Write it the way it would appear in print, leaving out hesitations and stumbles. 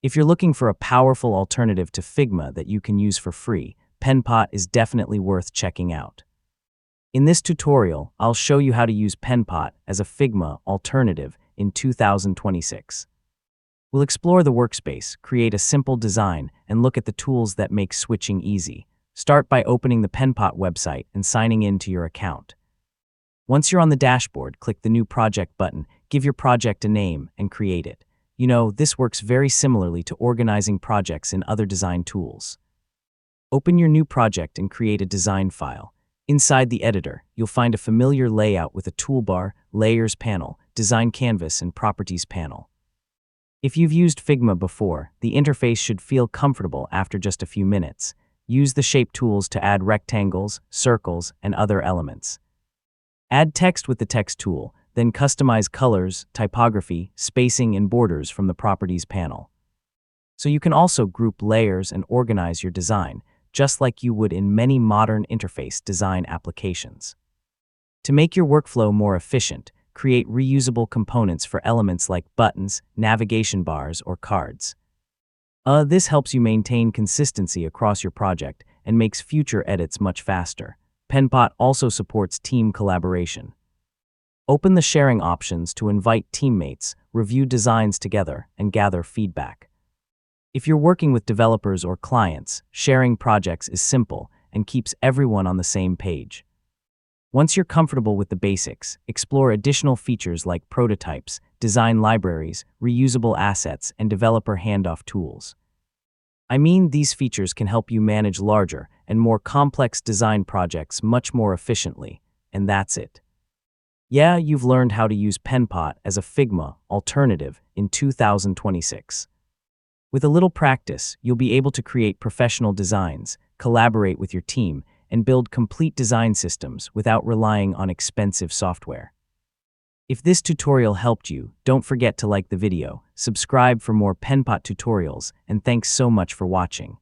If you're looking for a powerful alternative to Figma that you can use for free, Penpot is definitely worth checking out. In this tutorial, I'll show you how to use Penpot as a Figma alternative in 2026. We'll explore the workspace, create a simple design, and look at the tools that make switching easy. Start by opening the Penpot website and signing in to your account. Once you're on the dashboard, click the New Project button, give your project a name, and create it. You know, this works very similarly to organizing projects in other design tools. Open your new project and create a design file. Inside the editor, you'll find a familiar layout with a toolbar, layers panel, design canvas, and properties panel. If you've used Figma before, the interface should feel comfortable after just a few minutes. Use the shape tools to add rectangles, circles, and other elements. Add text with the text tool, then customize colors, typography, spacing, and borders from the properties panel. So you can also group layers and organize your design, just like you would in many modern interface design applications. To make your workflow more efficient, create reusable components for elements like buttons, navigation bars, or cards. This helps you maintain consistency across your project and makes future edits much faster. Penpot also supports team collaboration. Open the sharing options to invite teammates, review designs together, and gather feedback. If you're working with developers or clients, sharing projects is simple and keeps everyone on the same page. Once you're comfortable with the basics, explore additional features like prototypes, design libraries, reusable assets, and developer handoff tools. I mean, these features can help you manage larger and more complex design projects much more efficiently, and that's it. Yeah, you've learned how to use Penpot as a Figma alternative in 2026. With a little practice, you'll be able to create professional designs, collaborate with your team, and build complete design systems without relying on expensive software. If this tutorial helped you, don't forget to like the video, subscribe for more Penpot tutorials, and thanks so much for watching.